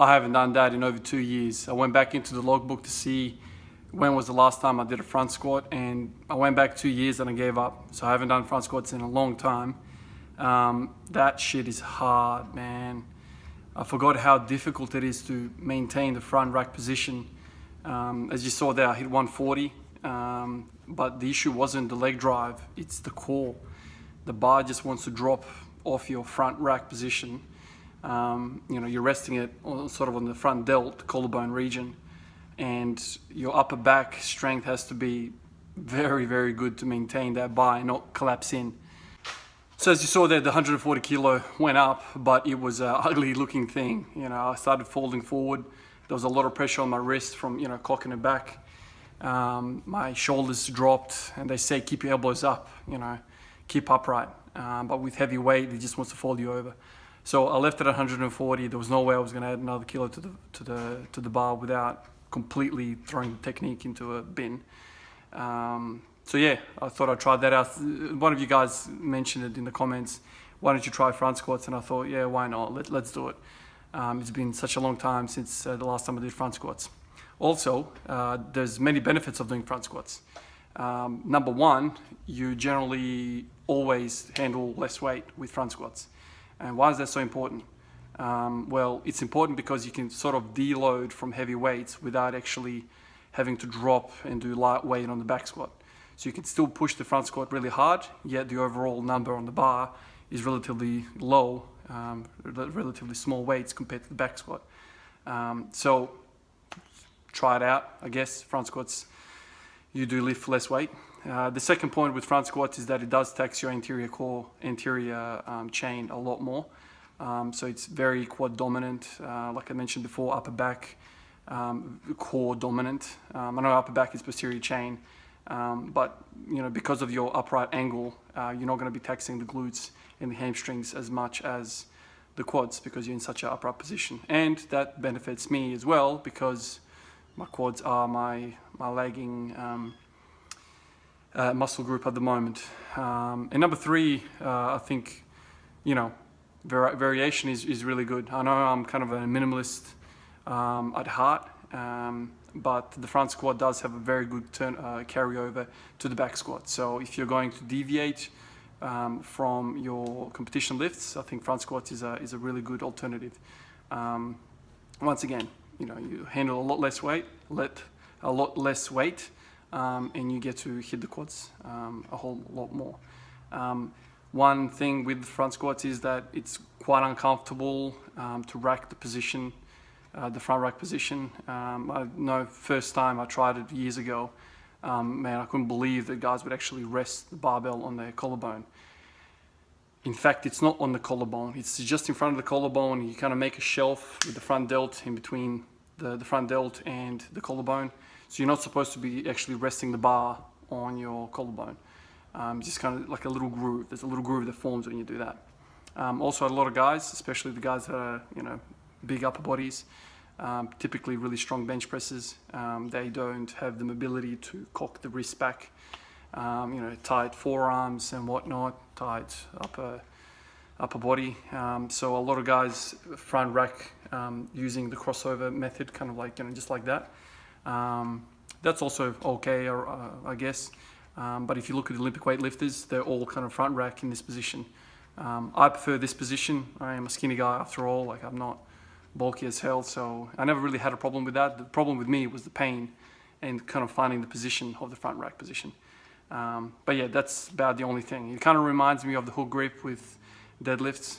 I haven't done that in over 2 years. I went back into the logbook to see when was the last time I did a front squat, and I went back 2 years and I gave up. So I haven't done front squats in a long time. That shit is hard, man. I forgot how difficult it is to maintain the front rack position. As you saw there, I hit 140, but the issue wasn't the leg drive, it's the core. The bar just wants to drop off your front rack position. You're resting it sort of on the front delt, collarbone region, and your upper back strength has to be very, very good to maintain that bar and not collapse in. So as you saw there, the 140 kilo went up, but it was an ugly looking thing. I started folding forward. There was a lot of pressure on my wrist from, cocking it back. My shoulders dropped, and they say keep your elbows up, keep upright. But with heavy weight, it just wants to fold you over. So I left it at 140. There was no way I was going to add another kilo to the bar without completely throwing the technique into a bin. So yeah, I thought I'd try that out. One of you guys mentioned it in the comments. Why don't you try front squats? And I thought, yeah, why not? Let's do it. It's been such a long time since the last time I did front squats. Also, there's many benefits of doing front squats. Number one, you generally always handle less weight with front squats. And why is that so important? Well, it's important because you can sort of deload from heavy weights without actually having to drop and do light weight on the back squat. So you can still push the front squat really hard, yet the overall number on the bar is relatively low, relatively small weights compared to the back squat. So try it out, I guess. Front squats, you do lift less weight. The second point with front squats is that it does tax your anterior chain a lot more. So it's very quad dominant, like I mentioned before, upper back, core dominant. I know upper back is posterior chain, but because of your upright angle, you're not going to be taxing the glutes and the hamstrings as much as the quads because you're in such an upright position. And that benefits me as well because my quads are my lagging muscle group at the moment. And number three, I think, variation is really good. I know I'm kind of a minimalist at heart, but the front squat does have a very good carryover to the back squat. So if you're going to deviate from your competition lifts, I think front squats is a really good alternative. Once again, you handle a lot less weight, and you get to hit the quads a whole lot more. One thing with front squats is that it's quite uncomfortable to rack the position, the front rack position. I know first time I tried it years ago, man, I couldn't believe that guys would actually rest the barbell on their collarbone. In fact, it's not on the collarbone, it's just in front of the collarbone. You kind of make a shelf with the front delt in between the front delt and the collarbone. So you're not supposed to be actually resting the bar on your collarbone. Just kind of like a little groove. There's a little groove that forms when you do that. Also, a lot of guys, especially the guys that are, big upper bodies, typically really strong bench presses, they don't have the mobility to cock the wrist back, tight forearms and whatnot, tight upper body. So a lot of guys front rack using the crossover method, kind of like, just like that. That's also okay, I guess. But if you look at Olympic weightlifters, they're all kind of front rack in this position. I prefer this position. I am a skinny guy after all. Like, I'm not bulky as hell, so I never really had a problem with that. The problem with me was the pain and kind of finding the position of the front rack position. But yeah, that's about the only thing. It kind of reminds me of the hook grip with deadlifts.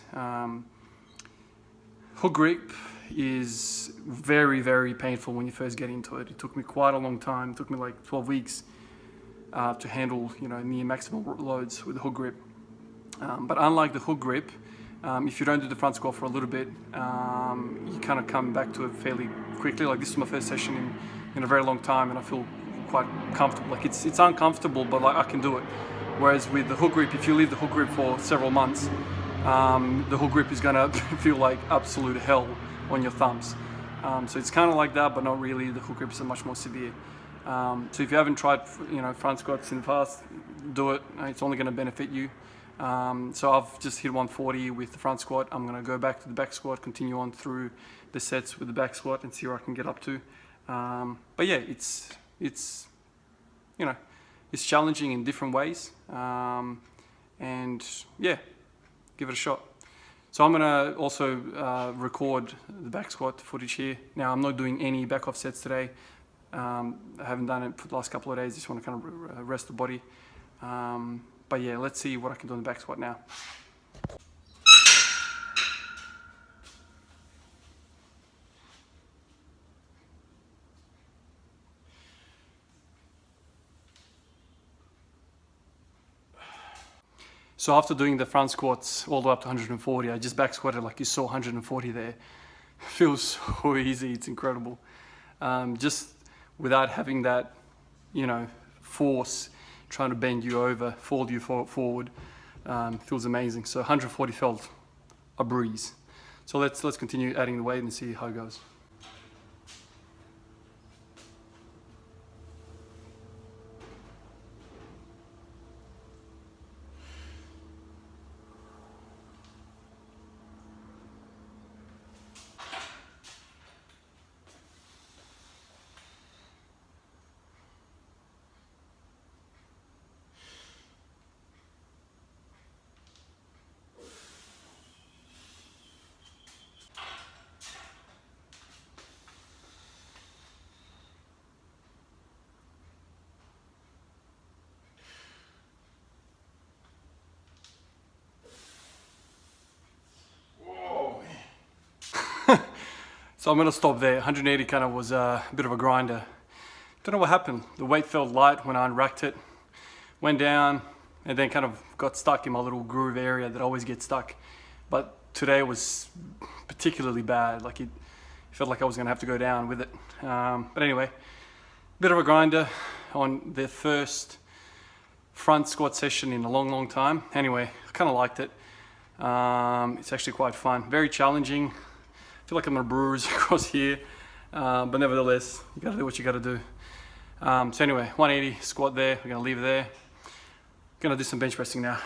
Hook grip is very, very painful when you first get into it. It took me quite a long time. It took me like 12 weeks to handle, near maximum loads with the hook grip. But unlike the hook grip, if you don't do the front squat for a little bit, you kind of come back to it fairly quickly. Like, this was my first session in a very long time, and I feel quite comfortable. Like, it's uncomfortable, but like I can do it. Whereas with the hook grip, if you leave the hook grip for several months, the hook grip is gonna feel like absolute hell on your thumbs. So it's kind of like that, but not really. The hook grips are much more severe. So if you haven't tried, front squats in the past, do it. It's only going to benefit you. So I've just hit 140 with the front squat. I'm gonna go back to the back squat, continue on through the sets with the back squat and see where I can get up to. But yeah, it's you know, it's challenging in different ways. And yeah, give it a shot. So I'm gonna also record the back squat footage here. Now I'm not doing any back off sets today. I haven't done it for the last couple of days. Just want to kind of rest the body. But yeah, let's see what I can do in the back squat now. So after doing the front squats all the way up to 140, I just back squatted like you saw 140 there. It feels so easy, it's incredible. Just without having that, you know, force trying to bend you over, fold you forward, feels amazing. So 140 felt a breeze. So let's continue adding the weight and see how it goes. So I'm gonna stop there. 180 kind of was a bit of a grinder. Don't know what happened. The weight felt light when I unracked it, went down, and then kind of got stuck in my little groove area that I always get stuck. But today was particularly bad. Like it felt like I was gonna have to go down with it. But anyway, bit of a grinder on the first front squat session in a long time. Anyway, I kind of liked it. It's actually quite fun. Very challenging. I feel like I'm gonna bruise across here, but nevertheless, you gotta do what you gotta do. So anyway, 180 squat there. We're gonna leave it there. Gonna do some bench pressing now.